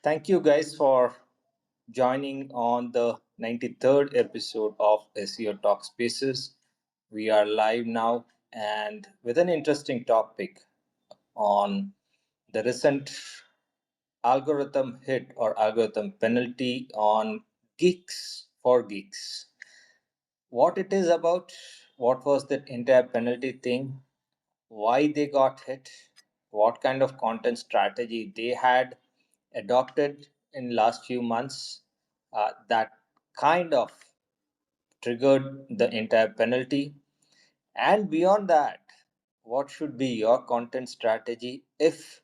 Thank you guys for joining on the 93rd episode of SEO Talk Spaces. We are live now and with an interesting topic on the recent algorithm hit or algorithm penalty on Geeks for Geeks. What it is about, what was that entire penalty thing, why they got hit, what kind of content strategy they had adopted in last few months that kind of triggered the entire penalty, and beyond that, what should be your content strategy if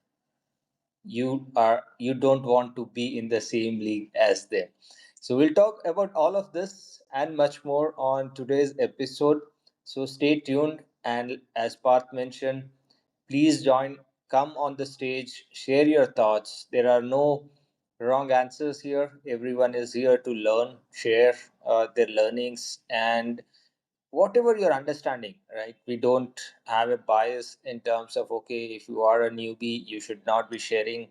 you don't want to be in the same league as them. So we'll talk about all of this and much more on today's episode, so stay tuned. And as Parth mentioned, please join, come on the stage, share your thoughts. There are no wrong answers here. Everyone is here to learn, share their learnings, and whatever your understanding, right? We don't have a bias in terms of, okay, if you are a newbie you should not be sharing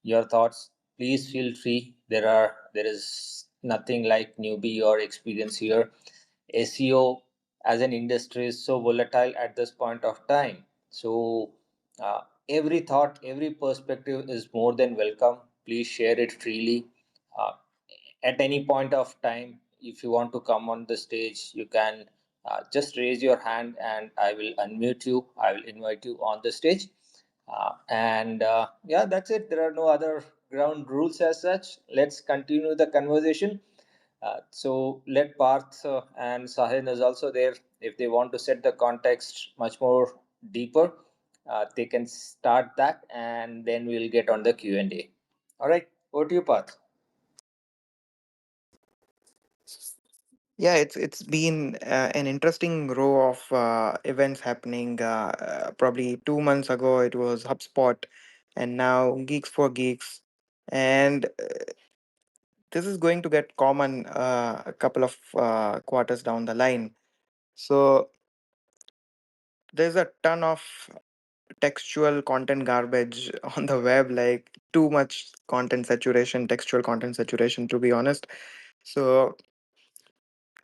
your thoughts. Please feel free. There is nothing like newbie or experience here. SEO as an industry is so volatile at this point of time. So uh, every thought, every perspective is more than welcome. Please share it freely. uh, at any point of time, if you want to come on the stage, you can just raise your hand and I will unmute you. I will invite you on the stage. And Yeah, that's it. There are no other ground rules as such. Let's continue the conversation. So let Parth and Sahin is also there. If they want to set the context much more deeper, they can start that, and then we'll get on the Q&A. All right, over to you, Parth. Yeah, it's been an interesting row of events happening. Probably 2 months ago, it was HubSpot, and now Geeks for Geeks, and this is going to get common a couple of quarters down the line. So there's a ton of textual content garbage on the web, like too much content saturation, textual content saturation, to be honest. So,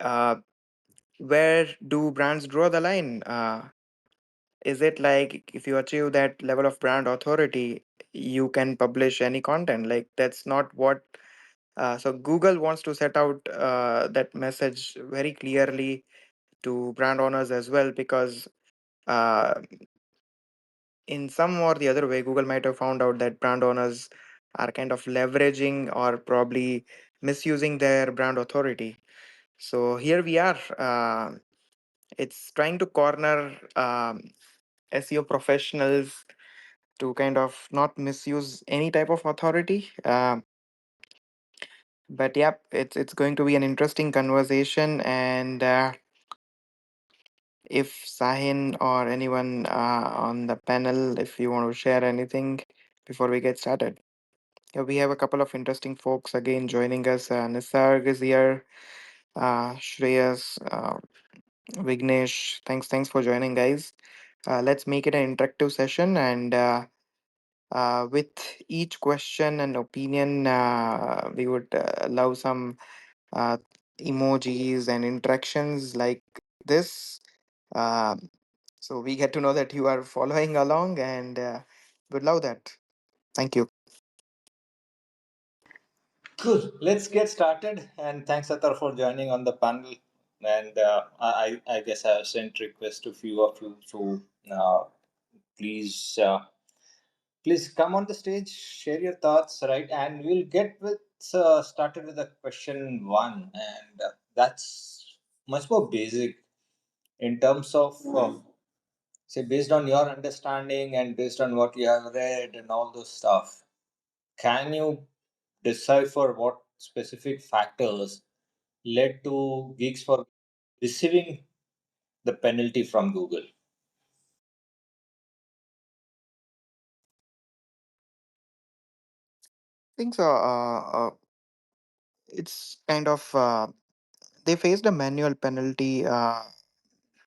uh, where do brands draw the line? Is it like if you achieve that level of brand authority, you can publish any content? Like, that's not what. So, Google wants to set out that message very clearly to brand owners as well, because uh, in some or the other way, Google might have found out that brand owners are kind of leveraging or probably misusing their brand authority. So here we are. It's trying to corner SEO professionals to kind of not misuse any type of authority. But yeah, it's going to be an interesting conversation. And if Sahin or anyone on the panel, if you want to share anything before we get started. Yeah, we have a couple of interesting folks again joining us. Nisarg is here, Shreyas, Vignesh. Thanks for joining, guys. Let's make it an interactive session, and with each question and opinion, we would love some uh, emojis and interactions like this. Uh, so we get to know that you are following along, and would love that. Thank you. Cool. Let's get started. And thanks, Atar, for joining on the panel. And I guess I have sent request to few of you. So please, please come on the stage, share your thoughts, right? And we'll get with started with the question one, and that's much more basic in terms of say based on your understanding and based on what you have read and all those stuff. Can you decipher what specific factors led to Geeks for receiving the penalty from Google? I think so. It's kind of they faced a manual penalty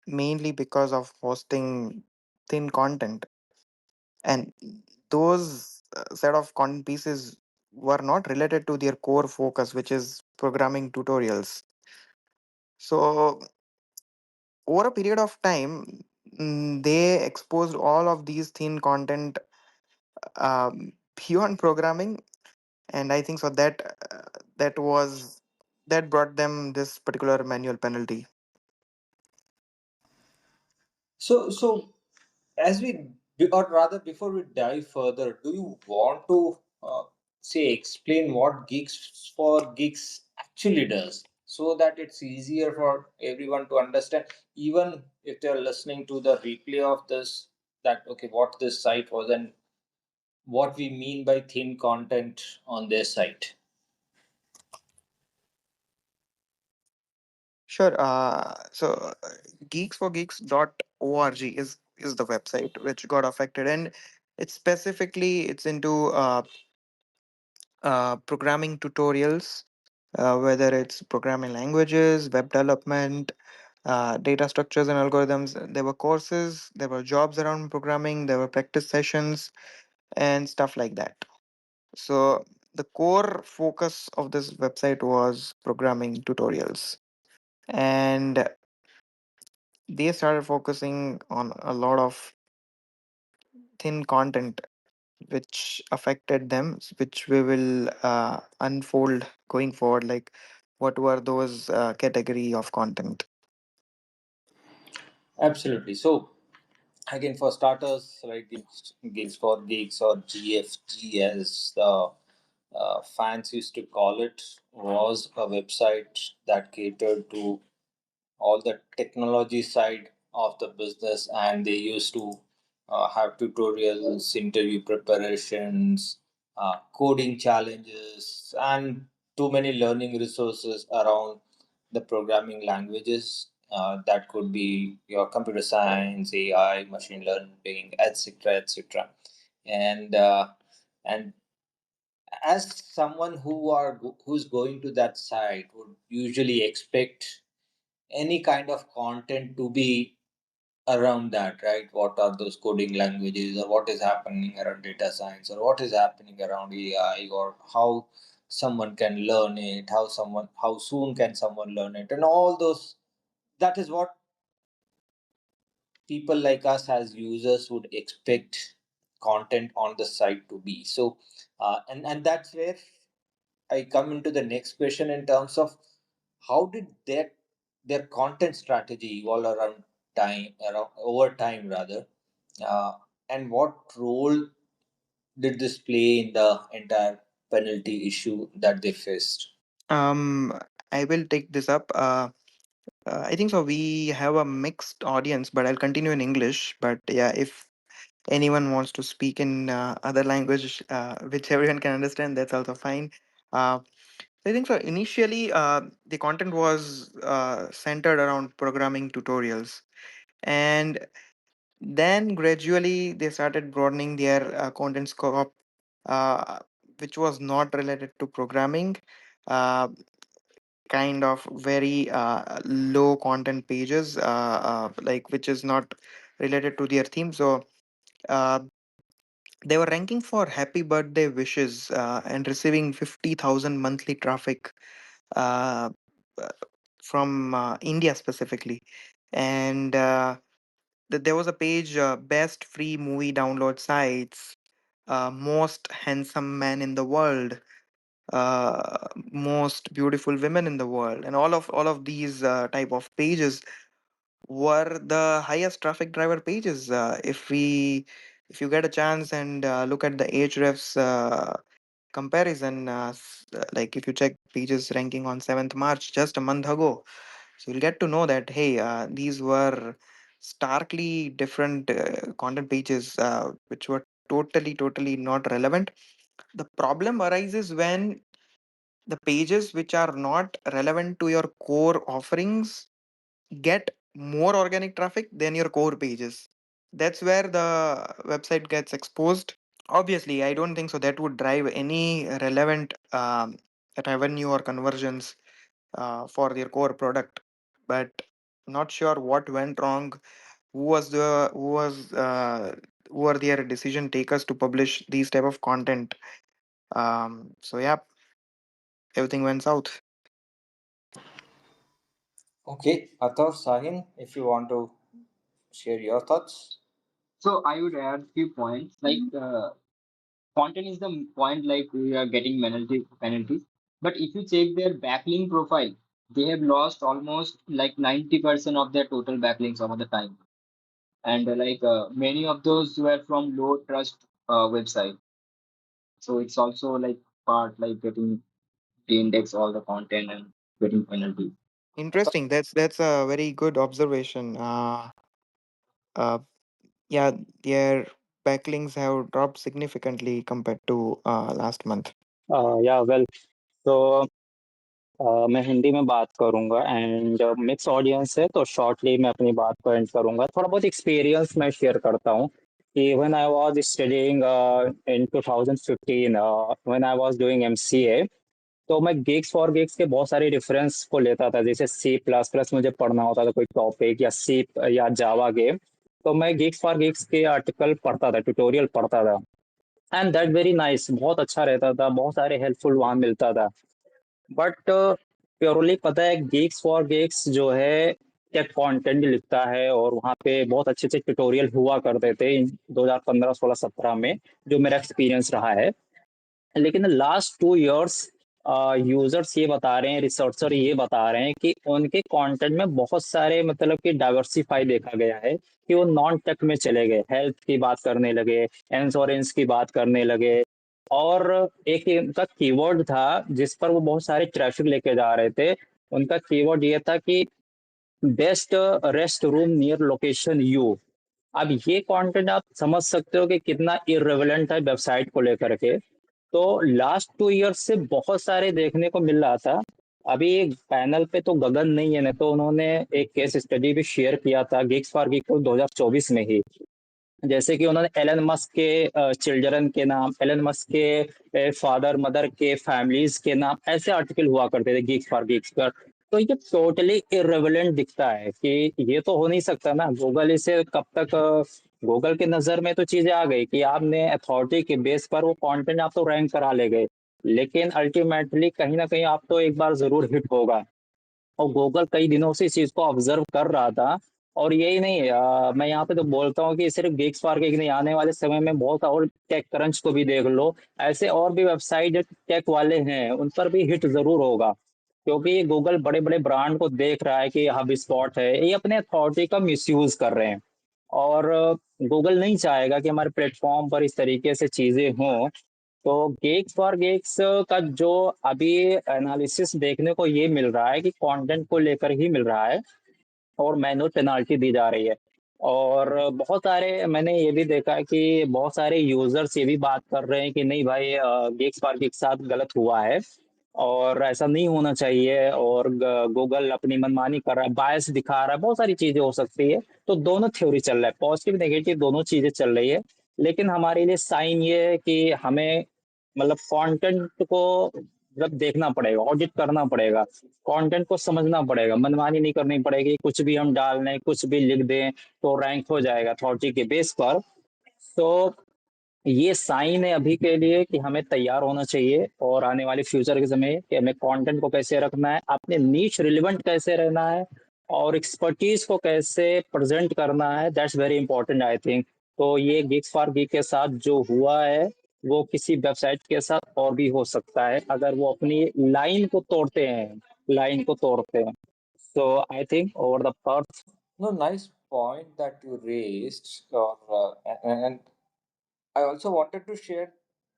mainly because of hosting thin content, and those set of content pieces were not related to their core focus, which is programming tutorials. So over a period of time, they exposed all of these thin content beyond programming, and I think so that that brought them this particular manual penalty. So as we, or rather, before we dive further, do you want to say explain what Geeks for Geeks actually does, so that it's easier for everyone to understand, even if they're listening to the replay of this, that okay, what this site was and what we mean by thin content on their site. Sure. Geeksforgeeks.org is the website which got affected, and it's into programming tutorials, whether it's programming languages, web development, data structures and algorithms. There were courses, there were jobs around programming, there were practice sessions, and stuff like that. So the core focus of this website was programming tutorials, and they started focusing on a lot of thin content which affected them, which we will unfold going forward. Like, what were those category of content? Absolutely. So again, for starters, right, Gigs for Geeks, or GFG as the fans used to call it, was a website that catered to all the technology side of the business, and they used to have tutorials, interview preparations, coding challenges, and too many learning resources around the programming languages. That could be your computer science, AI, machine learning, etc., etc. And and as someone who's going to that site would usually expect any kind of content to be around that, right? What are those coding languages, or what is happening around data science, or what is happening around AI, or how someone can learn it, how soon can someone learn it, and all those. That is what people like us as users would expect content on the site to be. So, and that's where I come into the next question in terms of how did their content strategy evolve around over time rather, uh, and what role did this play in the entire penalty issue that they faced? Um, I will take this up. I think so. We have a mixed audience, but I'll continue in English. But yeah, if anyone wants to speak in other language, which everyone can understand, that's also fine. Uh, I think so. Initially, the content was centered around programming tutorials, and then gradually they started broadening their content scope, uh, which was not related to programming. Uh, Kind of very low content pages, like which is not related to their theme. So uh, they were ranking for happy birthday wishes and receiving 50,000 monthly traffic uh, uh, from India specifically. And there was a page, best free movie download sites, most handsome man in the world, most beautiful women in the world, and all of these type of pages were the highest traffic driver pages. If you get a chance and look at the Ahrefs comparison, like if you check pages ranking on 7th March, just a month ago, so you'll get to know that hey, these were starkly different content pages, which were totally not relevant. The problem arises when the pages which are not relevant to your core offerings get more organic traffic than your core pages. That's where the website gets exposed. Obviously, I don't think so that would drive any relevant revenue or conversions for their core product. But not sure what went wrong. Who were their decision takers to publish these type of content So yeah, everything went south. Okay, Athar, Sahin, if you want to share your thoughts. So I would add few points content is the point like we are getting penalties. But if you check their backlink profile, they have lost almost like 90% of their total backlinks over the time. And many of those were from low trust website. So it's also like part like getting de-index all the content and getting penalties. Athar? Interesting. That's a very good observation. Uh, yeah, their backlinks have dropped significantly compared to last month. या well तो मैं हिंदी में बात करूंगा and mix audience है तो shortly मैं अपनी बात को एंड करूंगा थोड़ा बहुत एक्सपीरियंस मैं शेयर करता हूँ कि when I was studying in 2015 when I was doing MCA तो मैं गिग्स फॉर गिग्स के बहुत सारे रेफरेंस को लेता था जैसे सी प्लस प्लस मुझे पढ़ना होता था कोई टॉपिक या सी या जावा गेम तो मैं गिग्स फॉर गिग्स के आर्टिकल पढ़ता था ट्यूटोरियल पढ़ता था एंड दैट वेरी नाइस बहुत अच्छा रहता था बहुत सारे हेल्पफुल वहां मिलता था बट प्योरली पता है गिग्स फॉर गिग्स जो है क्या कंटेंट लिखता है और वहाँ पे बहुत अच्छे अच्छे ट्यूटोरियल हुआ करते थे 2015 16 17 में जो मेरा एक्सपीरियंस रहा है लेकिन लास्ट 2 इयर्स यूजर्स ये बता रहे हैं रिसर्चर ये बता रहे हैं कि उनके कंटेंट में बहुत सारे मतलब कि डाइवर्सिफाई देखा गया है कि वो नॉन टेक में चले गए हेल्थ की बात करने लगे इंश्योरेंस की बात करने लगे और एक उनका कीवर्ड था जिस पर वो बहुत सारे ट्रैफिक लेके जा रहे थे उनका कीवर्ड ये था कि best rest room near location you अब ये कंटेंट आप समझ सकते हो कि कितना इरेलेवेंट है वेबसाइट को लेकर के तो लास्ट 2 इयर्स से बहुत सारे देखने को मिल रहा था अभी एक पैनल पे तो गगन नहीं है ना तो उन्होंने एक केस स्टडी भी शेयर किया था गिग्स फॉर गिग को 2024 में ही जैसे कि उन्होंने एलन मस्क के चिल्ड्रन के नाम एलन मस्क के फादर मदर के फैमिलीज के नाम ऐसे आर्टिकल हुआ करते थे गीक्स फॉर गीक्स पर तो ये टोटली इरेलेवेंट दिखता है कि ये तो हो नहीं सकता ना गूगल इसे कब तक गूगल की नजर में तो चीजें आ गई कि आपने अथॉरिटी के बेस पर वो कंटेंट आप तो रैंक करा ले गए लेकिन अल्टीमेटली कहीं ना कहीं आप तो एक बार जरूर हिट होगा और गूगल कई दिनों से इस चीज को ऑब्जर्व कर रहा था और यही नहीं मैं यहाँ पे तो बोलता हूँ कि सिर्फ गिग्स पार्क एक नहीं आने वाले समय में बहुत और टेक क्रंच को भी देख लो ऐसे और भी वेबसाइट टेक वाले हैं उन पर भी हिट जरूर होगा क्योंकि गूगल बड़े बड़े ब्रांड को देख रहा है कि हब स्पॉट है ये अपने अथॉरिटी का मिसयूज कर रहे हैं और गूगल नहीं चाहेगा कि हमारे प्लेटफॉर्म पर इस तरीके से चीजें हों तो गेक्स फॉर गेक्स का जो अभी एनालिसिस देखने को ये मिल रहा है कि कंटेंट को लेकर ही मिल रहा है और मैनुअल पेनाल्टी दी जा रही है और बहुत सारे मैंने ये भी देखा है कि बहुत सारे यूजर्स ये भी बात कर रहे हैं कि नहीं भाई गेक्स पार्क के साथ गलत हुआ है और ऐसा नहीं होना चाहिए और गूगल अपनी मनमानी कर रहा है बायस दिखा रहा है बहुत सारी चीजें हो सकती है तो दोनों थ्योरी चल रहा है पॉजिटिव नेगेटिव दोनों चीजें चल रही है लेकिन हमारे लिए साइन ये है कि हमें मतलब कंटेंट को मतलब देखना पड़ेगा ऑडिट करना पड़ेगा कंटेंट को समझना पड़ेगा मनमानी नहीं करनी पड़ेगी कुछ भी हम डाल दें कुछ भी लिख दें तो रैंक हो जाएगा अथॉरिटी के बेस पर तो ये साइन है अभी के लिए कि हमें तैयार होना चाहिए और आने वाले फ्यूचर के समय कि हमें कंटेंट को कैसे रखना है अपने नीच रिलेवेंट कैसे रहना है और एक्सपर्टीज को कैसे प्रेजेंट करना है that's very important I think तो ये गिग्स फॉर गिग के साथ जो हुआ है वो किसी वेबसाइट के साथ और भी हो सकता है अगर वो अपनी लाइन को तोड़ते हैं लाइन को तोड़ते हैं so I think over the Perth No, nice point that you raised, and I also wanted to share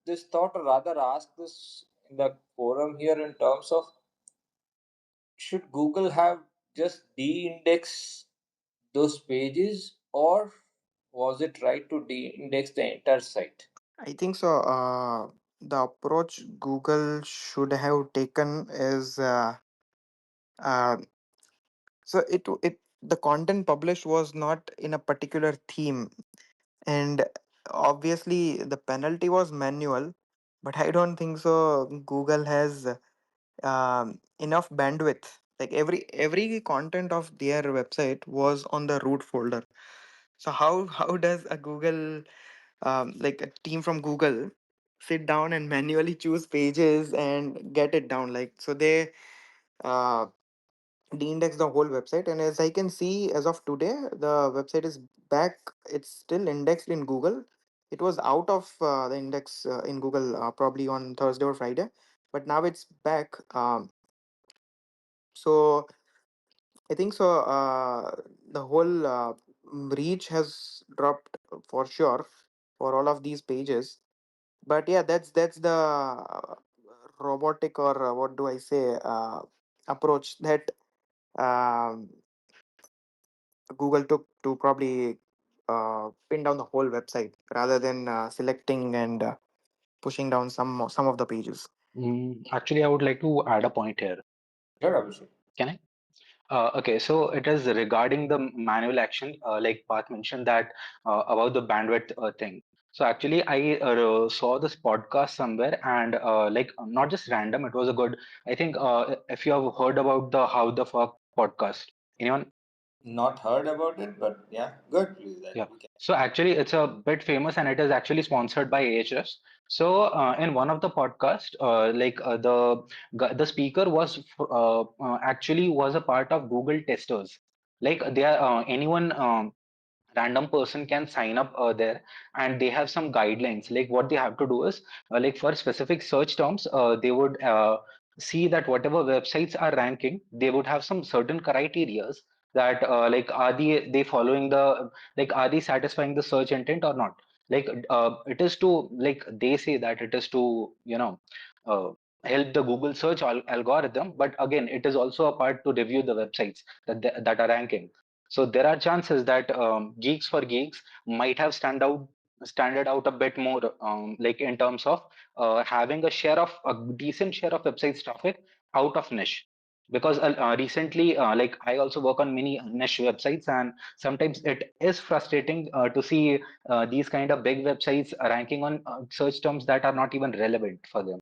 this thought, or rather, ask this in the forum here in terms of should Google have just de-index those pages, or was it right to de-index the entire site? I think so. The approach Google should have taken is uh, it the content published was not in a particular theme, and obviously the penalty was manual. But I don't think so. Google has enough bandwidth. Like every content of their website was on the root folder. So how does a Google like a team from Google sit down and manually choose pages and get it down. Like, so they uh, de-index the whole website, and as I can see, as of today, the website is back. It's still indexed in Google. It was out of the index in Google probably on Thursday or Friday, but now it's back. So I think so. The whole reach has dropped for sure for all of these pages. But yeah, that's the robotic, or what do I say, approach that um, Google took to probably pin down the whole website rather than selecting and pushing down some of the pages. Actually, I would like to add a point here. Sure, Abhishek. Can I? Okay, so it is regarding the manual action, like Path mentioned that about the bandwidth thing. So actually, I saw this podcast somewhere, and like not just random, it was a good. I think if you have heard about the How the Fuck podcast, anyone? Not heard about it, but yeah, good. Please, that Yeah. we can. So actually, it's a bit famous, and it is actually sponsored by AHS. So in one of the podcast, the speaker was actually was a part of Google testers. Like they are anyone. Random person can sign up there, and they have some guidelines. Like what they have to do is like for specific search terms, they would see that whatever websites are ranking, they would have some certain criterias that like are they following the, like are they satisfying the search intent or not. Like it is to, like they say that it is to uh, help the Google search algorithm, but again it is also a part to review the websites that are ranking. So there are chances that Geeks for Geeks might have standard out a bit more, like in terms of having a decent share of websites traffic out of niche. Because recently, like I also work on many niche websites, and sometimes it is frustrating to see these kind of big websites ranking on search terms that are not even relevant for them.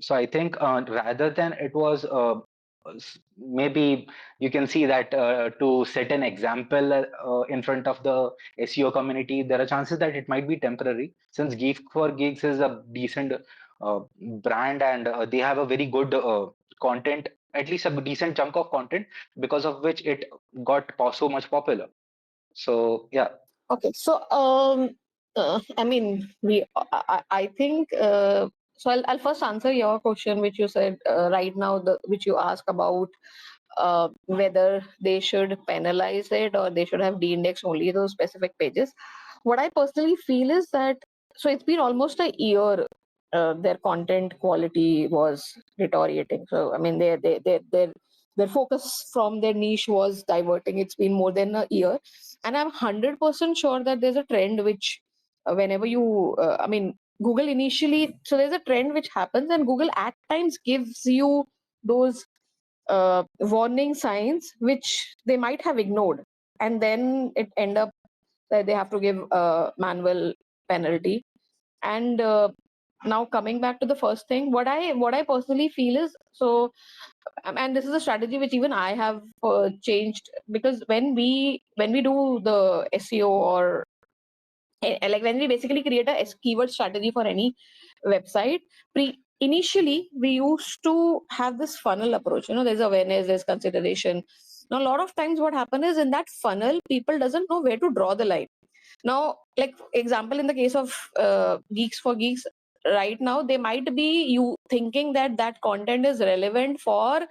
So I think rather than it was maybe you can see that to set an example in front of the SEO community, there are chances that it might be temporary, since Geek for Geeks is a decent brand, and they have a very good content, at least a decent chunk of content, because of which it got so much popular. So yeah. Okay, so I mean, I think so. I'll first answer your question, which you said right now, which you ask about whether they should penalize it or they should have de-indexed only those specific pages. What I personally feel is that, so it's been almost a year. Their content quality was deteriorating. So I mean, their focus from their niche was diverting. It's been more than a year, and I'm 100% sure that there's a trend which, whenever you, I mean, Google initially, so there's a trend which happens, and Google at times gives you those warning signs which they might have ignored, and then it end up that they have to give a manual penalty. And now coming back to the first thing, what I personally feel is, so and this is a strategy which even I have changed, because when we do the SEO, or like when we basically create a keyword strategy for any website, initially we used to have this funnel approach. There's awareness, there's consideration. Now a lot of times what happen is, in that funnel people doesn't know where to draw the line. Now, like example, in the case of Geeks for Geeks, right now they might be you thinking that that content is relevant for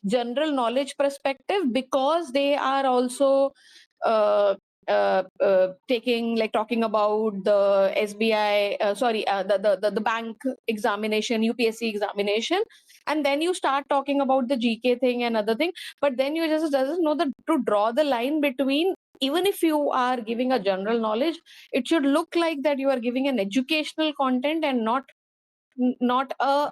general knowledge perspective, because they are also uh, taking, like talking about the SBI, sorry, the bank examination, UPSC examination, and then you start talking about the GK thing and other thing, but then you just doesn't know to draw the line between. Even if you are giving a general knowledge, it should look like that you are giving an educational content, and not a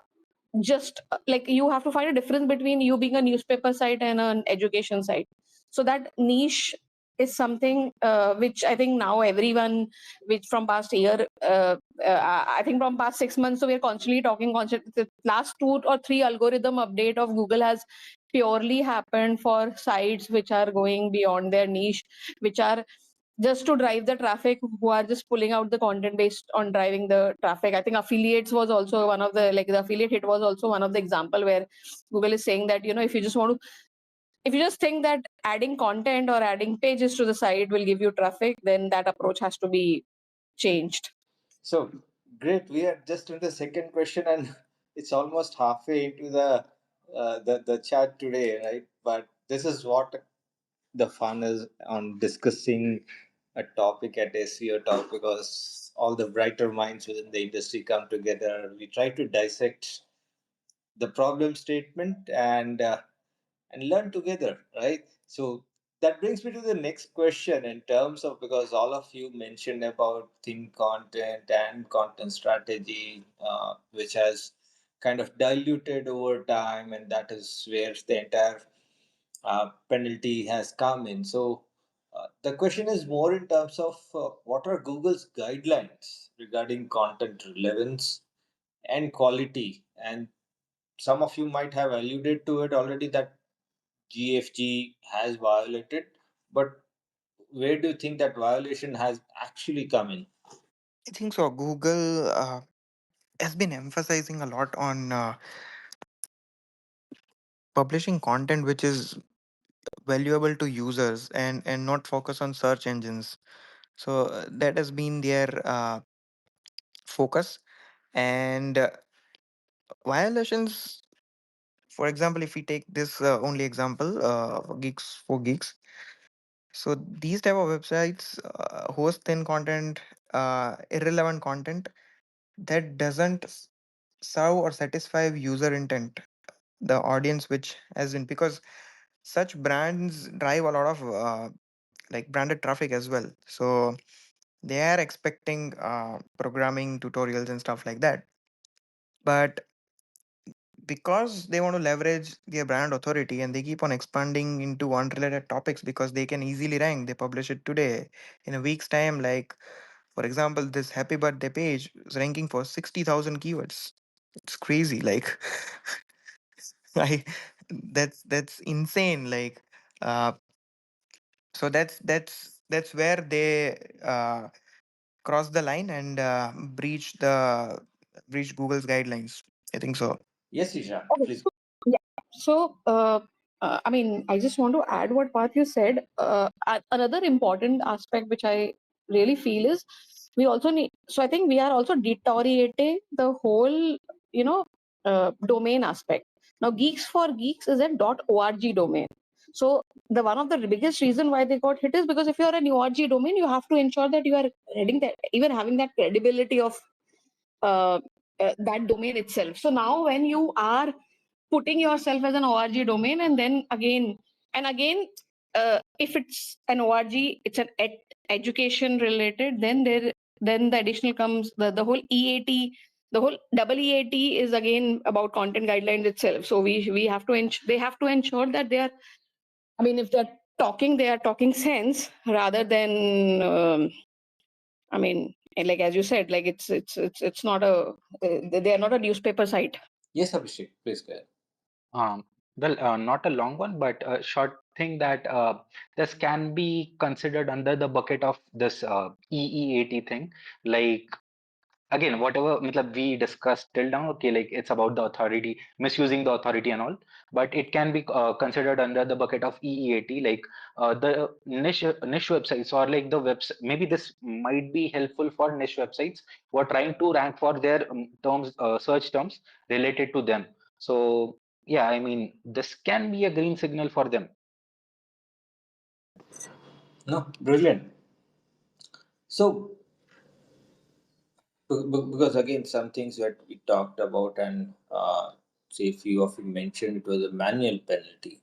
just like, you have to find a difference between you being a newspaper site and an education site. So that niche is something which I think now everyone, which from past year, I think from past 6 months, so we're constantly talking the last 2 or 3 algorithm update of Google has purely happened for sites which are going beyond their niche, which are just to drive the traffic, who are just pulling out the content based on driving the traffic. I think affiliates was also one of the, like the affiliate hit was also one of the example where Google is saying that, if you just want to, if you just think that adding content or adding pages to the site will give you traffic, then that approach has to be changed. So great. We are just in the second question, and it's almost halfway into the chat today, right? But this is what the fun is on discussing a topic at SEO Talk, because all the brighter minds within the industry come together. We try to dissect the problem statement and learn together, right? So that brings me to the next question in terms of, because all of you mentioned about think content and content strategy, which has kind of diluted over time, and that is where the entire penalty has come in. So the question is more in terms of what are Google's guidelines regarding content relevance and quality. And some of you might have alluded to it already that GFG has violated, but where do you think that violation has actually come in? I think so. Google has been emphasizing a lot on publishing content which is valuable to users and not focus on search engines. So that has been their focus. And violations, for example, if we take this only example for Geeks for Geeks, so these type of websites host thin content, irrelevant content that doesn't serve or satisfy user intent, the audience which has been, because such brands drive a lot of like branded traffic as well. So they are expecting programming tutorials and stuff like that. But because they want to leverage their brand authority and they keep on expanding into unrelated topics because they can easily rank, they publish it today. In a week's time, like for example, this happy birthday page is ranking for 60,000 keywords. It's crazy. Like, I that's insane. Like, uh, so that's where they cross the line and breach Google's guidelines. I think so. Yes, Isha, Okay. please. Yeah. So, I mean, I just want to add what Parth you said. Another important aspect which I really feel is we also need. So, I think we are also deteriorating the whole, domain aspect. Now, Geeks for Geeks is a .org domain. So, the one of the biggest reason why they got hit is because if you are an org domain, you have to ensure that you are heading that, even having that credibility of uh, that domain itself. So now when you are putting yourself as an org domain, and then again and again, if it's an org, it's an education related, then the additional comes the whole eat, the whole eat is again about content guidelines itself. So we have to they have to ensure that they are, I mean, if they're talking, they are talking sense rather than I mean, like as you said, like it's not a they are not a newspaper site. Yes, Abhishek, please go ahead. Not a long one, but a short thing that this can be considered under the bucket of this EEAT thing. Like again, whatever matlab, we discussed till now, okay, like it's about the authority, misusing the authority and all, but it can be considered under the bucket of EEAT, like the niche websites or like the webs. Maybe this might be helpful for niche websites who are trying to rank for their terms, search terms related to them. So yeah, I mean, this can be a green signal for them. No, brilliant. So, because again, some things that we talked about, and say few of you mentioned it was a manual penalty.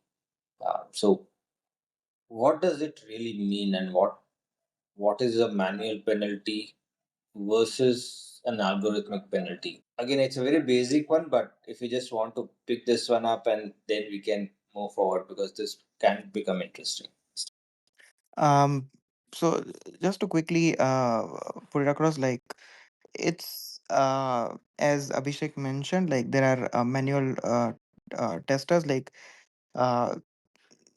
So, what does it really mean, and what is a manual penalty versus an algorithmic penalty? Again, it's a very basic one, but if you just want to pick this one up, and then we can move forward, because this can become interesting. Um, so just to quickly put it across, like it's as Abhishek mentioned, like there are manual testers, like uh,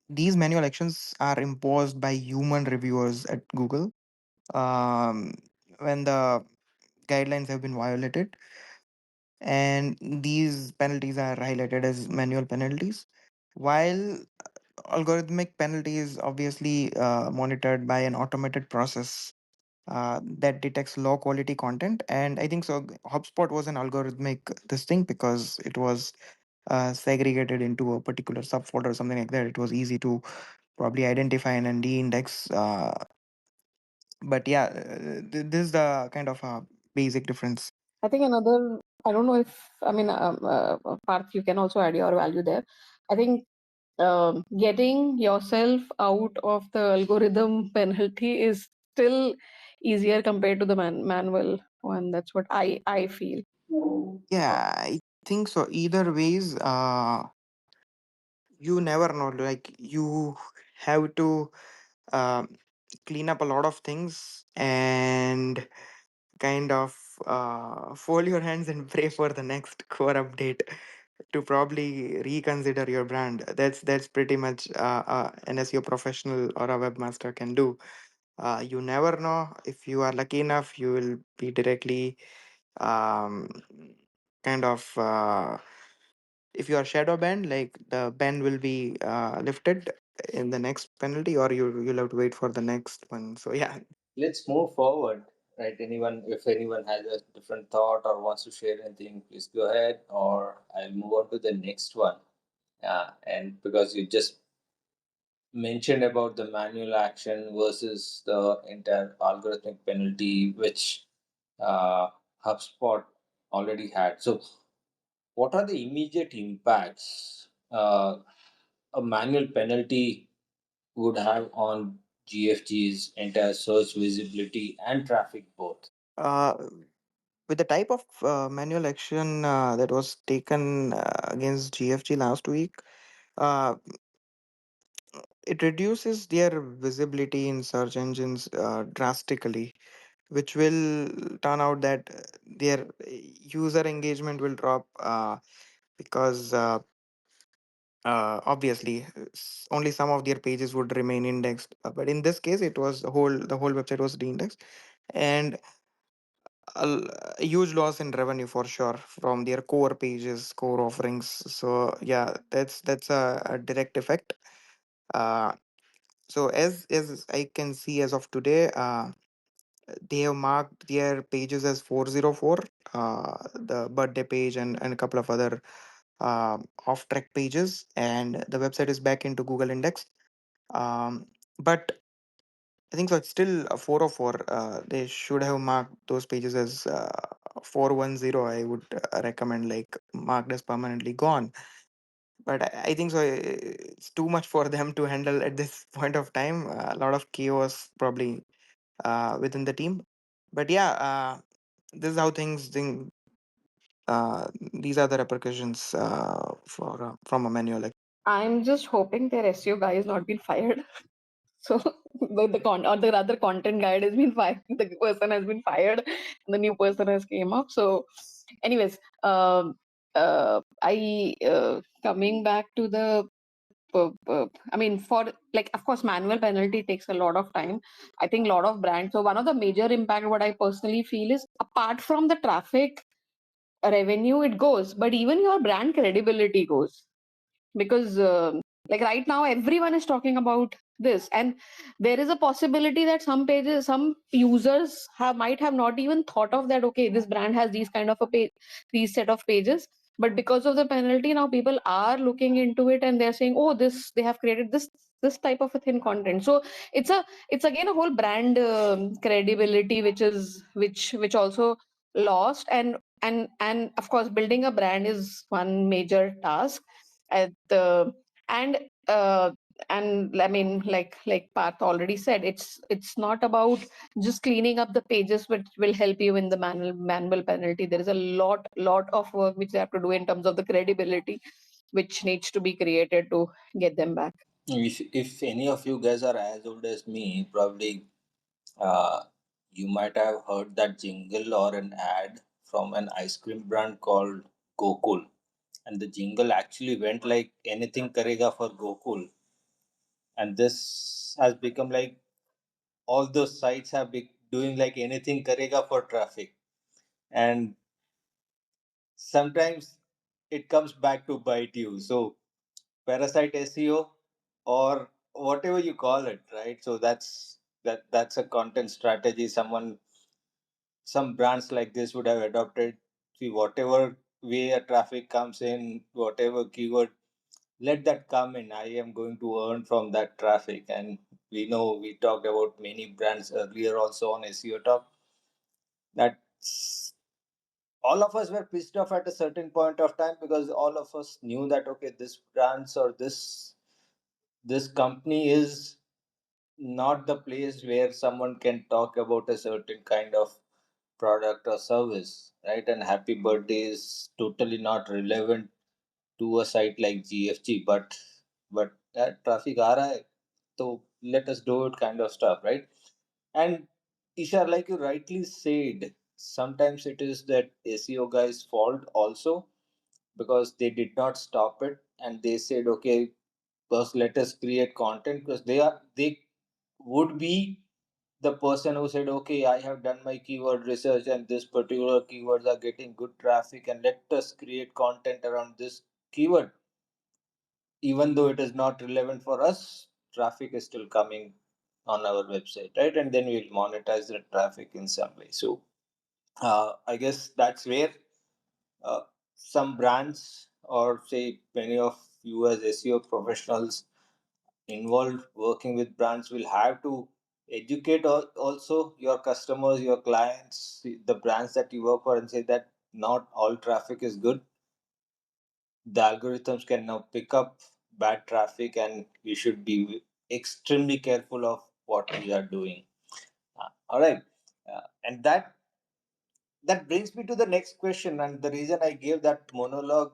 these manual actions are imposed by human reviewers at Google um, when the guidelines have been violated, and these penalties are highlighted as manual penalties, while algorithmic penalties obviously monitored by an automated process that detects low quality content. And I think so HubSpot was an algorithmic this thing because it was segregated into a particular subfolder or something like that. It was easy to probably identify and de-index. But yeah, this is the kind of basic difference. I think another, I don't know if, I mean, Parth, you can also add your value there. I think getting yourself out of the algorithm penalty is still easier compared to the manual one. That's what I feel. Yeah, I think so. Either ways, you never know. Like you have to um clean up a lot of things and kind of fold your hands and pray for the next core update to probably reconsider your brand. That's pretty much an SEO professional or a webmaster can do. You never know. If you are lucky enough, you will be directly um, kind of if you are shadow banned, like the ban will be lifted in the next penalty, or you'll have to wait for the next one. So yeah. Let's move forward. Right? Anyone, if anyone has a different thought or wants to share anything, please go ahead, or I'll move on to the next one. And because you just mentioned about the manual action versus the entire algorithmic penalty, which HubSpot already had. So, what are the immediate impacts a manual penalty would have on GFG's entire search visibility and traffic both? uh, with the type of manual action that was taken against GFG last week, uh, it reduces their visibility in search engines drastically, which will turn out that their user engagement will drop because obviously only some of their pages would remain indexed. But in this case, it was the whole website was de-indexed, and a huge loss in revenue for sure from their core pages, core offerings. So yeah, that's a direct effect. Uh, so as I can see as of today, they have marked their pages as 404, the birthday page and a couple of other off track pages, and the website is back into Google Index. But I think so. It's still a 404. They should have marked those pages as 410. I would recommend like marked as permanently gone. But I think so. It's too much for them to handle at this point of time. A lot of chaos probably within the team. But yeah, this is how things. These are the repercussions for from a manual. I'm just hoping their SEO guy has not been fired. So or the other content guide has been fired. The person has been fired, and the new person has came up. So, anyways, I coming back to the. I mean, for like, of course, manual penalty takes a lot of time. I think a lot of brands. So one of the major impact, what I personally feel is, apart from the traffic revenue, it goes, but even your brand credibility goes, because like right now everyone is talking about this, and there is a possibility that some pages, some users might have not even thought of that, okay, this brand has these kind of a page, these set of pages, but because of the penalty now people are looking into it and they're saying, oh, this, they have created this type of a thin content. So it's again a whole brand credibility which is which also lost. And of course building a brand is one major task at the and uh, and I mean, like Parth already said, it's not about just cleaning up the pages which will help you in the manual penalty. There is a lot of work which they have to do in terms of the credibility which needs to be created to get them back. If any of you guys are as old as me, probably uh, you might have heard that jingle or an ad from an ice cream brand called Gokul, and the jingle actually went like anything karega for Gokul. and this has become like all those sites have been doing like anything karega for traffic, and sometimes it comes back to bite you. So parasite SEO or whatever you call it, right? So that's a content strategy some brands like this would have adopted. See, whatever way a traffic comes in, whatever keyword, let that come in. I am going to earn from that traffic. And we know we talked about many brands earlier also on SEO talk that all of us were pissed off at a certain point of time because all of us knew that okay, this brands or this company is not the place where someone can talk about a certain kind of product or service, right? And happy birthday is totally not relevant to a site like GFG, but traffic aa raha hai, so let us do it kind of stuff, right? And Isha, like you rightly said, sometimes it is that SEO guy's fault also because they did not stop it and they said, okay, first let us create content because they would be the person who said, okay, I have done my keyword research and this particular keywords are getting good traffic and let us create content around this keyword. Even though it is not relevant for us, traffic is still coming on our website, right? And then we'll monetize the traffic in some way. So I guess that's where uh, some brands or say many of you as SEO professionals involved working with brands will have to educate also your customers, your clients, the brands that you work for, and say that not all traffic is good. The algorithms can now pick up bad traffic, and we should be extremely careful of what we are doing. All right, and that brings me to the next question. And the reason I gave that monologue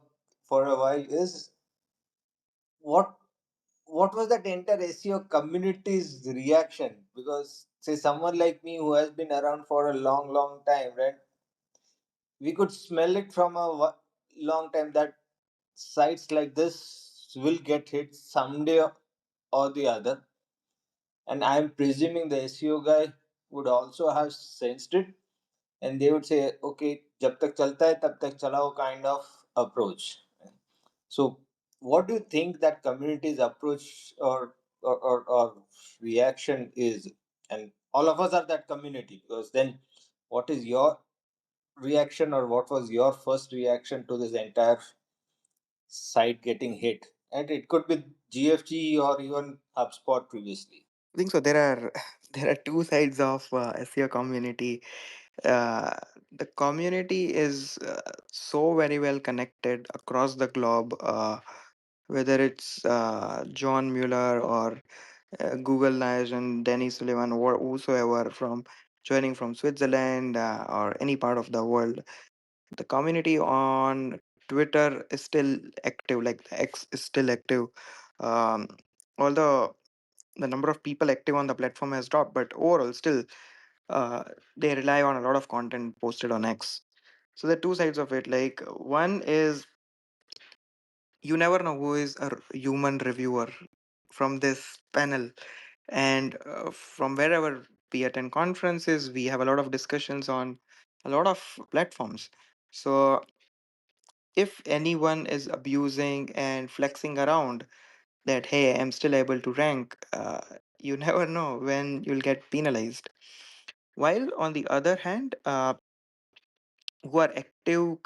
for a while is what what was that entire SEO community's reaction? Because say someone like me who has been around for a long time, right? We could smell it from a long time that sites like this will get hit someday or the other. And I am presuming the SEO guy would also have sensed it, and they would say, okay, jab tak chalta hai tab tak chalao kind of approach. So what do you think that community's approach or reaction is? And all of us are that community, because then what is your reaction, or what was your first reaction to this entire site getting hit? And it could be GFG or even HubSpot previously. I think so. There are there are two sides of SEO community. Uh, the community is so very well connected across the globe. Whether it's John Mueller or Google Nash and Danny Sullivan or whosoever from joining from Switzerland or any part of the world, the community on Twitter is still active. Like the X is still active. Um, Although the number of people active on the platform has dropped, but overall still uh, they rely on a lot of content posted on X. So the two sides of it. Like one is you never know who is a human reviewer from this panel, and from wherever we attend conferences, we have a lot of discussions on a lot of platforms. So if anyone is abusing and flexing around that, hey, I'm still able to rank, you never know when you'll get penalized. While on the other hand, who are active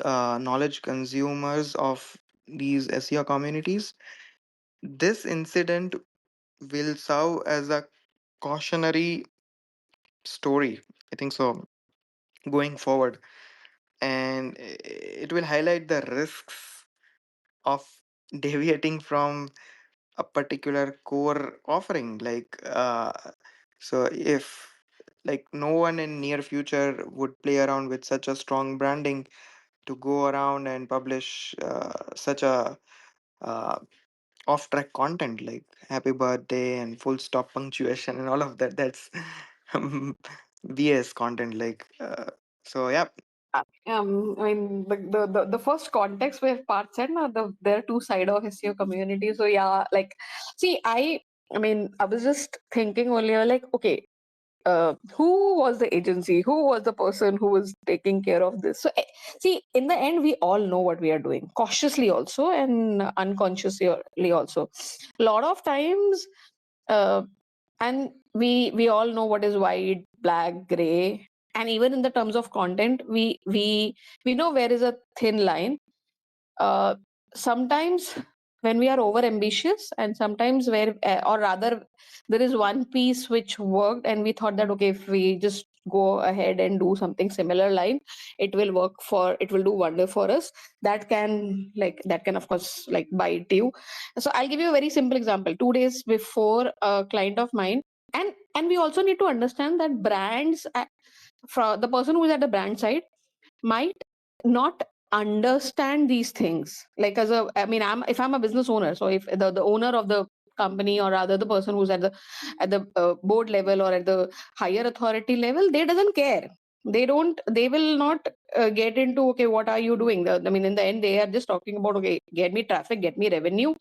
knowledge consumers of these SEO communities, this incident will serve as a cautionary story. I think so going forward, and it will highlight the risks of deviating from a particular core offering. Like so if like no one in near future would play around with such a strong branding to go around and publish such a uh, off track content like happy birthday and full stop punctuation and all of that. That's BS content. Like so yeah. I mean, the first context where Parth said, na, there are two side of SEO community. So yeah, like, see, I mean, I was just thinking earlier, like, okay, who was the agency? Who was the person who was taking care of this? So, see, in the end, we all know what we are doing, cautiously also and unconsciously also. A lot of times, uh, and we all know what is white, black, gray, and even in the terms of content, we know where is a thin line. Sometimes when we are over ambitious, and sometimes where or rather there is one piece which worked and we thought that okay, if we just go ahead and do something similar line, it will do wonder for us. That can of course like bite you. So I'll give you a very simple example. 2 days before, a client of mine, and we also need to understand that for the person who is at the brand side might not understand these things. Like, as a I mean, if I'm a business owner, so if the owner of the company, or rather the person who's at the board level or at the higher authority level, they doesn't care. They will not get into, okay, what are you doing? I mean, in the end, they are just talking about, okay, get me traffic, get me revenue,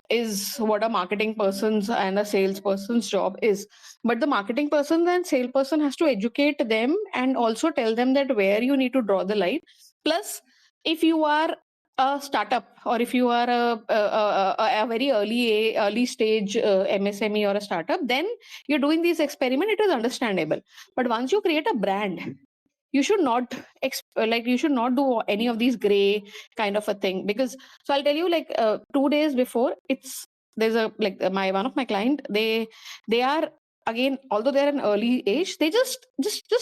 is what a marketing person's and a salesperson's job is. But the marketing person and salesperson has to educate them and also tell them that where you need to draw the line. Plus, if you are a startup, or if you are a very early stage MSME or a startup, then you're doing these experiment, it is understandable. But once you create a brand, you should not you should not do any of these gray kind of a thing. Because, so I'll tell you, like, 2 days before, there's a like my one of my client, they are, again, although they're an early age, they just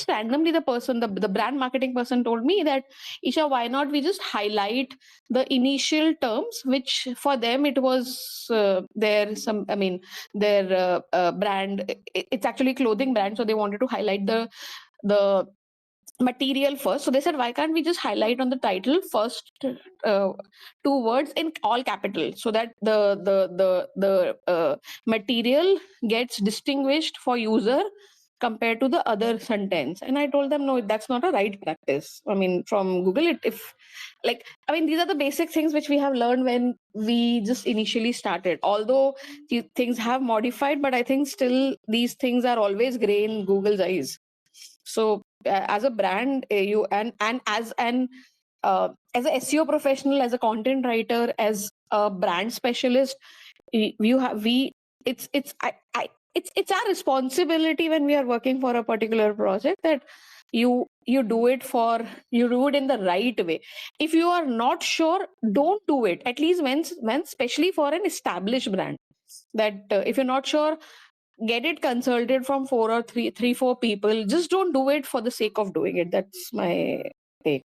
randomly, the brand marketing person told me that, Isha, why not we just highlight the initial terms, which for them it was their some I mean their brand, it's actually clothing brand, so they wanted to highlight the material first. So they said, why can't we just highlight on the title first two words in all capital, so that the material gets distinguished for user compared to the other sentence. And I told them, no, that's not a right practice. I mean, from Google, it if like I mean, these are the basic things which we have learned when we just initially started. Although things have modified, but I think still these things are always gray in Google's eyes. So as a brand, you and as a SEO professional, as a content writer, as a brand specialist, you have we it's I it's our responsibility when we are working for a particular project, that you do it in the right way. If you are not sure, don't do it, at least when especially for an established brand. That if you're not sure, get it consulted from four people. Just don't do it for the sake of doing it. That's my take.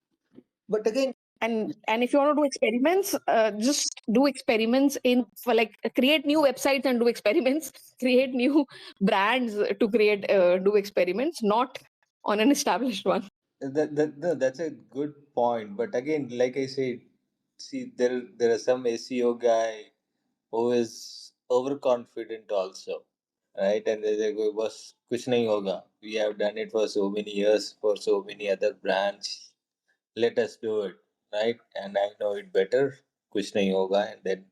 But again, And if you want to do experiments, just do experiments in for like create new websites and do experiments, create new brands to create do experiments, not on an established one. no, that's a good point. But again, like I said, see, there are some SEO guy who is overconfident also, right? And they go, "बस कुछ नहीं होगा. We have done it for so many years for so many other brands. Let us do it, right? And I know it better. कुछ नहीं होगा." And then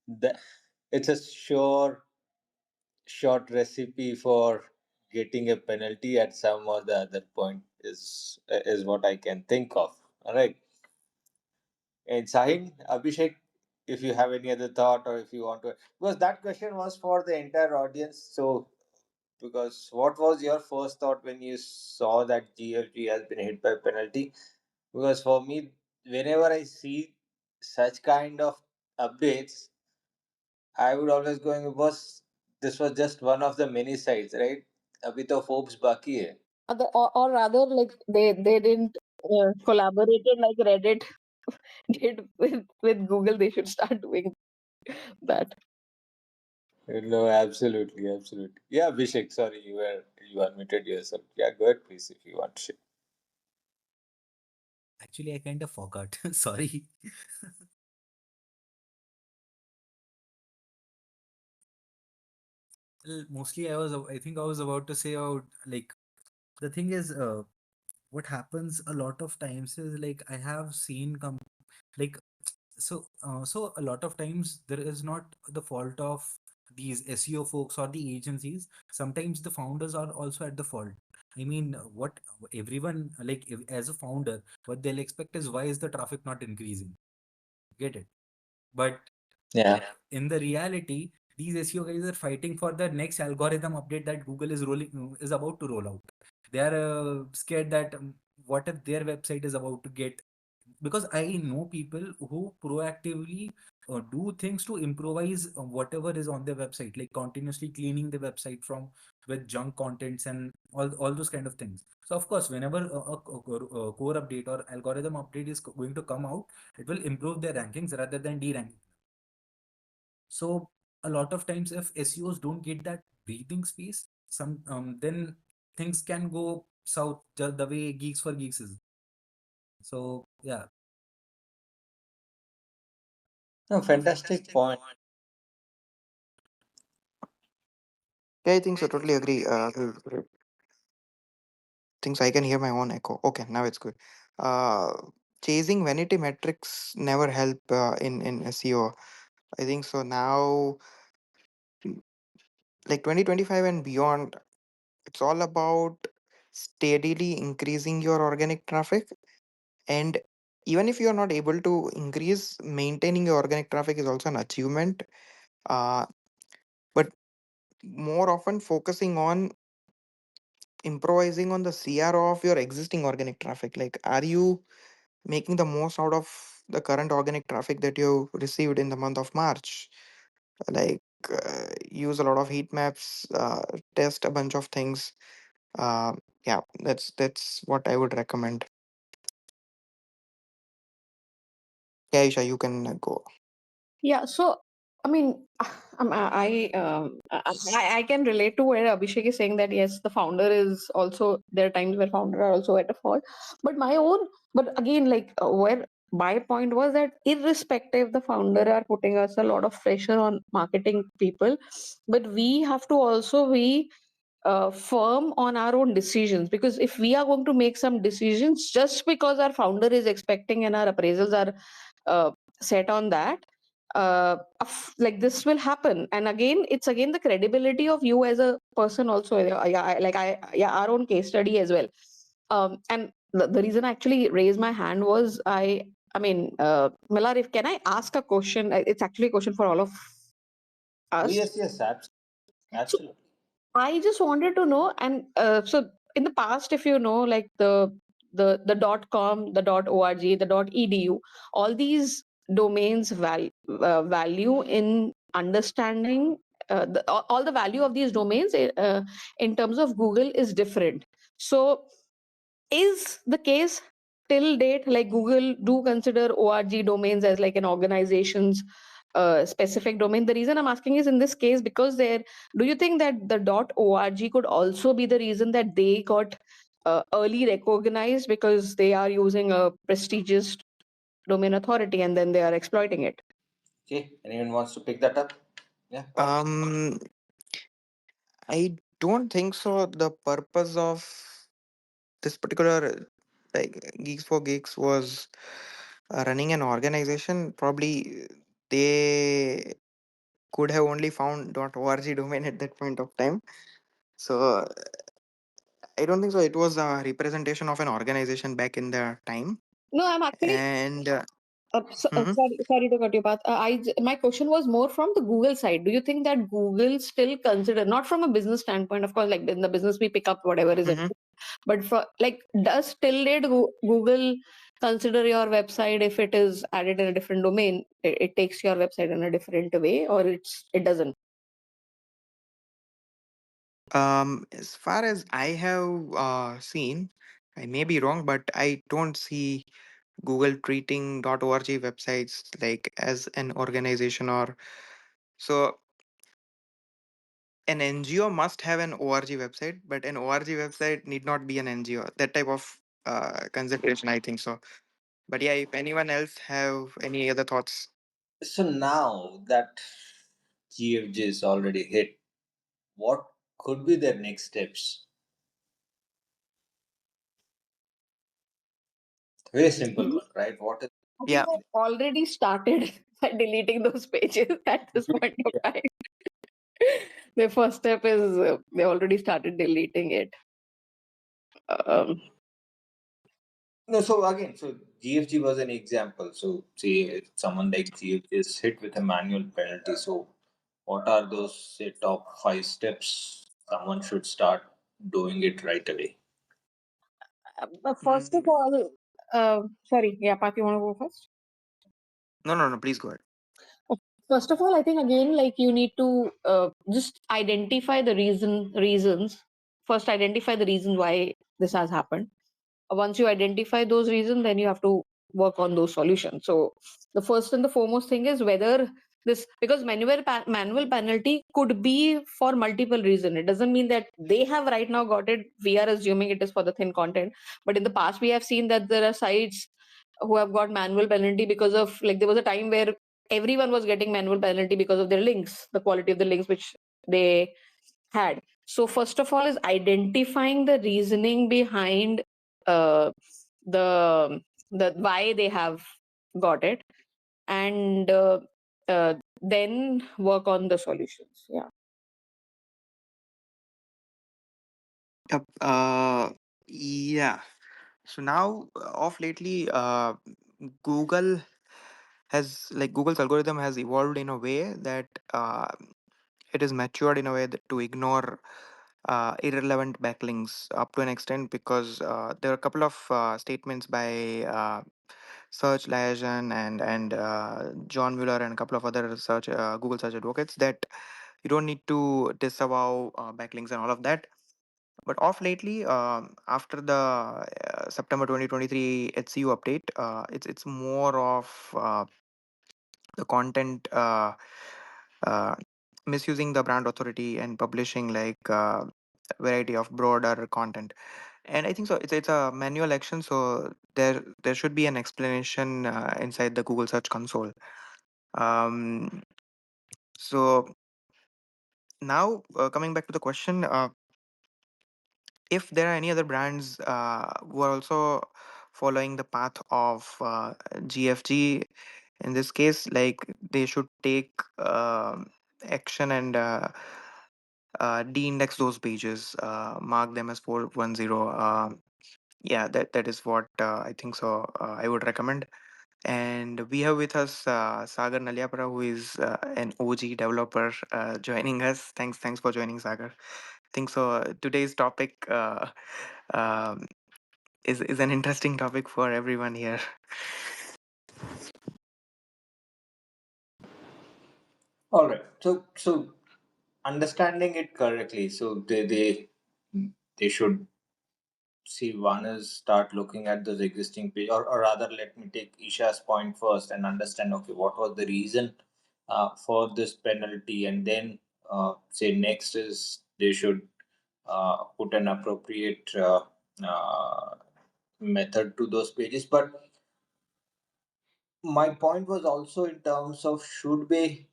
the, it's a short recipe for getting a penalty at some or the other point is what I can think of. All right. And Sahil, Abhishek, if you have any other thought or if you want to, because that question was for the entire audience. So, because what was your first thought when you saw that GFG has been hit by penalty? Because for me, whenever I see such kind of updates, I would always going, was this was just one of the many sites, right? अभी तो Forbes बाकी है. Or rather, like they didn't collaborated like Reddit did with Google. They should start doing that. No, absolutely, absolutely. Yeah, Abhishek, sorry, you unmuted yourself. Yeah, go ahead, please, if you want to share. Actually, I kind of forgot. Sorry. Well, mostly I think I was about to say about like the thing is, what happens a lot of times is like I have seen like so a lot of times there is not the fault of these SEO folks or the agencies, sometimes the founders are also at the fault. I mean, what everyone like as a founder, what they'll expect is, why is the traffic not increasing? Get it? But Yeah. in the reality, these SEO guys are fighting for the next algorithm update that Google is about to roll out. They are scared that what if their website is about to get, because I know people who proactively do things to improvise whatever is on their website, like continuously cleaning the website from with junk contents and all those kind of things. So of course, whenever a core update or algorithm update is going to come out, it will improve their rankings rather than de-ranking. So a lot of times, if SEOs don't get that breathing space, some then things can go south the way Geeks for Geeks is. So yeah. No, fantastic point. Yeah, I think so. Totally agree. Things I can hear my own echo. Okay, now it's good. Uh, Chasing vanity metrics never help in SEO. I think so. Now, mm, like 2025 and beyond, it's all about steadily increasing your organic traffic. And even if you are not able to increase, maintaining your organic traffic is also an achievement. Uh, but more often focusing on improvising on the CRO of your existing organic traffic. Like, are you making the most out of the current organic traffic that you received in the month of March? Like, use a lot of heat maps, test a bunch of things. Uh, yeah, that's what I would recommend. Yeah, Isha, you can go. Yeah, so I mean, I can relate to where Abhishek is saying that yes, the founder is also, there are times where founder are also at a fault. But my own, but again, like where my point was that irrespective, the founder are putting us a lot of pressure on marketing people, but we have to also be firm on our own decisions, because if we are going to make some decisions just because our founder is expecting and our appraisals are uh, set on that, like this will happen. And again, it's again the credibility of you as a person also. Yeah, our own case study as well. And the reason I actually raised my hand was Millar, if can I ask a question? It's actually a question for all of Oh, us. yes, yes, So absolutely. I just wanted to know, and so in the past, if you know, like the .com, the .org, the .edu, all these domains value in understanding all the value of these domains in terms of Google is different. So is the case till date, like Google do consider org domains as like an organization's specific domain? The reason I'm asking is, in this case, because there, do you think that the org could also be the reason that they got early recognized because they are using a prestigious domain authority and then they are exploiting it? Okay, anyone wants to pick that up? Yeah, go on. Um, I don't think so. The purpose of this particular like Geeks for Geeks was running an organization. Probably they could have only found .org domain at that point of time. So I don't think so. It was a representation of an organization back in the time. No, I'm actually And mhm. sorry to cut you, Path. My question was more from the Google side. Do you think that Google still consider, not from a business standpoint, of course, like in the business we pick up whatever is it, Mhm. but for like, does still date Google consider your website if it is added in a different domain? It takes your website in a different way, or it doesn't? As far as I have seen, I may be wrong, but I don't see Google treating .org websites like as an organization or so. An NGO must have an org website, but an org website need not be an NGO. That type of consideration, I think so. But yeah, if anyone else have any other thoughts. So now that GFG is already hit, what could be their next steps? Very simple one, right? What is I think Yeah, I've already started by deleting those pages at this point of time. Their first step is they already started deleting it. Um, No, so again, so GFG was an example. So say someone like GFG is hit with a manual penalty. So what are those say top 5 steps someone should start doing it right away? but first of Mm, all, sorry, yeah, Pat, you want to go first? no, please go ahead. First of all, I think again, like you need to just identify the reasons. First, identify the reason why this has happened. Once you identify those reasons, then you have to work on those solutions. So the first and the foremost thing is whether this, because manual penalty could be for multiple reasons. It doesn't mean that they have right now got it. We are assuming it is for the thin content, but in the past we have seen that there are sites who have got manual penalty because of, like, there was a time where everyone was getting manual penalty because of their links, the quality of the links which they had. So first of all is identifying the reasoning behind uh, the why they have got it, and then work on the solutions. Yeah. Yep. Yeah. So now, of lately, Google Google's algorithm has evolved in a way that it is matured in a way to ignore irrelevant backlinks up to an extent, because there are a couple of statements by Search Liaison and John Mueller and a couple of other Google search advocates that you don't need to disavow backlinks and all of that. But off lately, after the September 2023 HCU update, it's more of the content uh, misusing the brand authority and publishing variety of broader content. And I think so. It's a manual action, so there should be an explanation inside the Google Search Console. Um, so now, coming back to the question, if there are any other brands who are also following the path of GFG, in this case, like, they should take action and de-index those pages, mark them as 410. Yeah, that is what I think so. I would recommend. And we have with us Sagar Nalyapura, who is an OG developer, joining us. Thanks for joining, Sagar. Think so. Today's topic um, is an interesting topic for everyone here. All right. So understanding it correctly, so they should see one is start looking at those existing page, or rather, let me take Isha's point first and understand, okay, what was the reason for this penalty, and then say next is they should put an appropriate method to those pages. But my point was also in terms of should they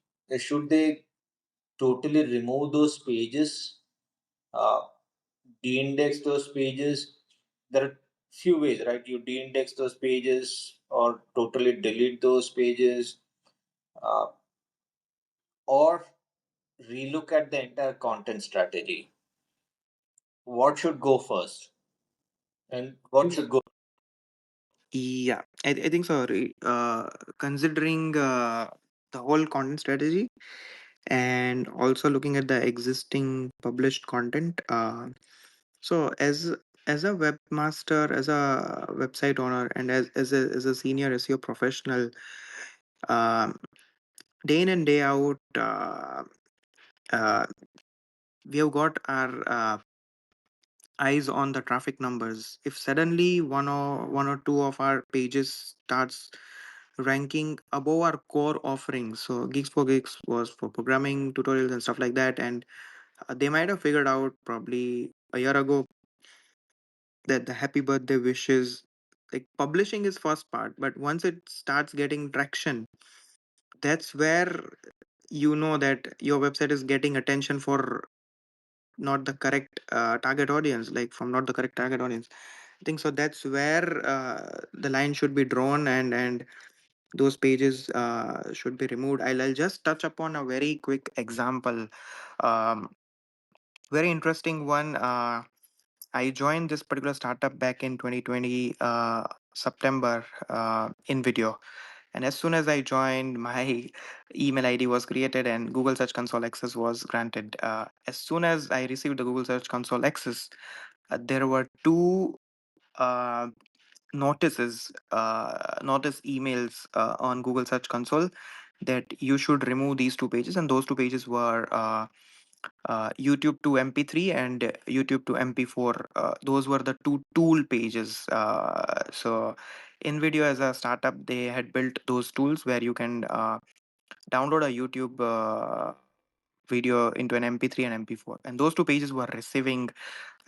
totally remove those pages, uh, de-index those pages. There are few ways, right? You de-index those pages or totally delete those pages, uh, or relook at the entire content strategy. What should go first, and what should go? Yeah, I think so. Considering the whole content strategy and also looking at the existing published content, so as a webmaster, as a website owner, and as a senior SEO professional, um, day in and day out, uh, we have got our eyes on the traffic numbers. If suddenly one or two of our pages starts ranking above our core offerings, so Geeks for Geeks was for programming tutorials and stuff like that, and they might have figured out probably a year ago that the happy birthday wishes, like, publishing is first part, but once it starts getting traction, that's where you know that your website is getting attention for not the correct target audience, like from not the correct target audience. I think so. That's where the line should be drawn, and those pages should be removed. I'll just touch upon a very quick example. Um, Very interesting one. I joined this particular startup back in 2020 September in video. And as soon as I joined, my email ID was created and Google Search Console access was granted. As soon as I received the Google Search Console access, there were two uh, notice emails on Google Search Console that you should remove these two pages, and those two pages were YouTube to MP3 and YouTube to MP4. Those were the two tool pages. So, InVideo as a startup, they had built those tools where you can download a YouTube video into an MP3 and MP4, and those two pages were receiving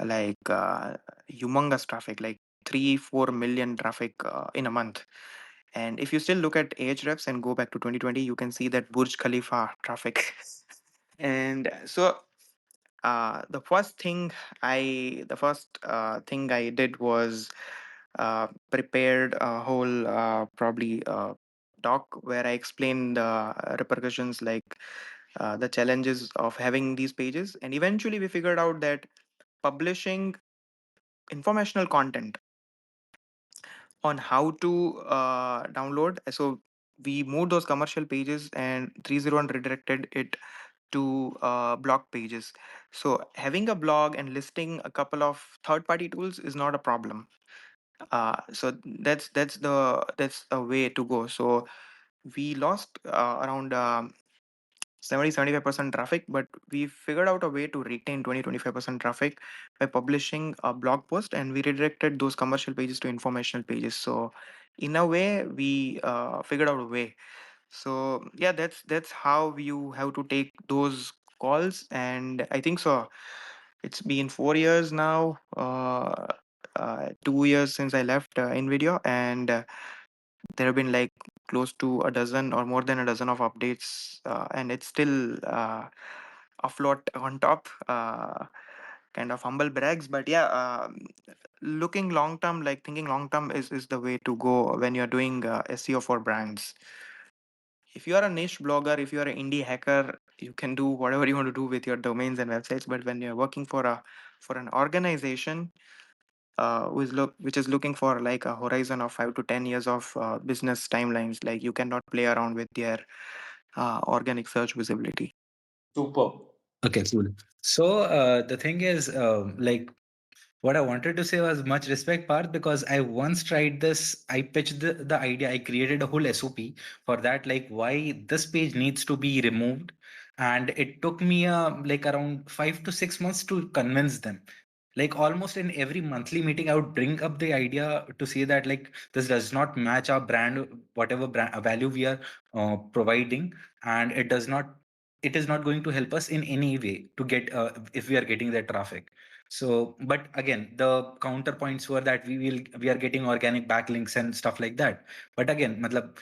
like humongous traffic, like 3-4 million traffic in a month. And if you still look at Ahrefs and go back to 2020, you can see that Burj Khalifa traffic. And so the first thing I did was prepared a whole probably doc where I explained the repercussions, like the challenges of having these pages. And eventually we figured out that publishing informational content on how to download. So we moved those commercial pages and 301 redirected it to blog pages. So having a blog and listing a couple of third-party tools is not a problem. So that's a way to go. So we lost around 70-75% traffic, but we figured out a way to retain 20-25% traffic by publishing a blog post, and we redirected those commercial pages to informational pages. So in a way, we figured out a way. So yeah, that's how you have to take those calls. And I think so it's been 4 years now, 2 years since I left InVideo, and there have been like close to a dozen or more than a dozen of updates, and it's still afloat on top. Kind of humble brags, but yeah, looking long term, like thinking long term is the way to go when you're doing SEO for brands. If you are a niche blogger, if you are an indie hacker, you can do whatever you want to do with your domains and websites. But when you're working for an organization which is looking for like a horizon of 5 to 10 years of business timelines, like you cannot play around with their organic search visibility. Super. Okay, cool. So the thing is, like, what I wanted to say was much respect part, because I once tried this. I pitched the idea. I created a whole SOP for that, like why this page needs to be removed. And it took me like around 5 to 6 months to convince them. Like almost in every monthly meeting, I would bring up the idea to say that like this does not match our brand, whatever brand value we are providing, and it is not going to help us in any way to get if we are getting that traffic. So, but again, the counterpoints were that we are getting organic backlinks and stuff like that. But again, matlab,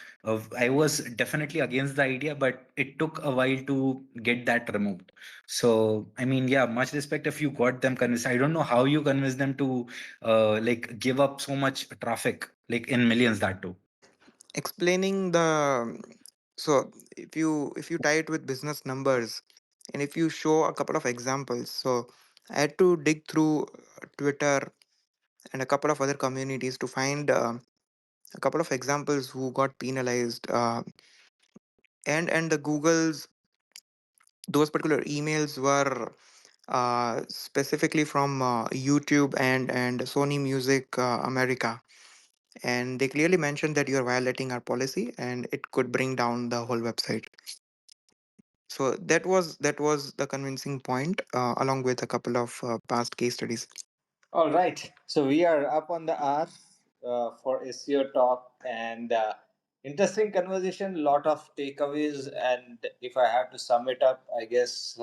I was definitely against the idea, but it took a while to get that removed. So, I mean, yeah, much respect if you got them convinced. I don't know how you convinced them to like give up so much traffic, like in millions, that too. Explaining the so if you tie it with business numbers, and if you show a couple of examples. So I had to dig through Twitter and a couple of other communities to find a couple of examples who got penalized, and the Google's those particular emails were specifically from YouTube and Sony Music America, and they clearly mentioned that you are violating our policy and it could bring down the whole website. So that was the convincing point, along with a couple of past case studies. All right. So we are up on the hour for SEO talk, and interesting conversation. Lot of takeaways, and if I have to sum it up, I guess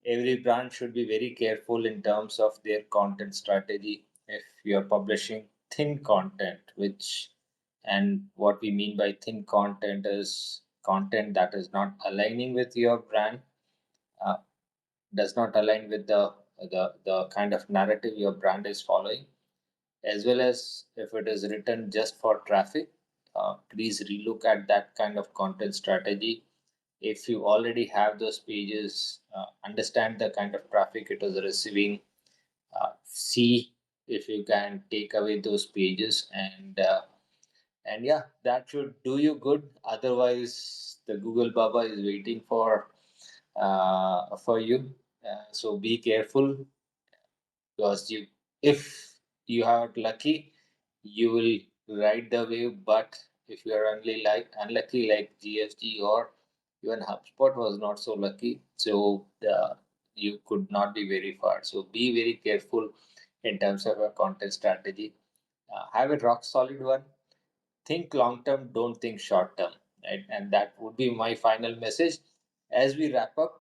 every brand should be very careful in terms of their content strategy. If you are publishing thin content, which and what we mean by thin content is content that is not aligning with your brand, uh, does not align with the kind of narrative your brand is following, as well as if it is written just for traffic, please relook at that kind of content strategy. If you already have those pages, understand the kind of traffic it was receiving, see if you can take away those pages, and yeah, that should do you good. Otherwise, the Google Baba is waiting for you. So be careful, because if you are lucky, you will ride the wave. But if you are only like unlucky, like GFG or even HubSpot was not so lucky, so you could not be very far. So be very careful in terms of your content strategy. Have a rock solid one. Think long term, don't think short term, right? And that would be my final message as we wrap up.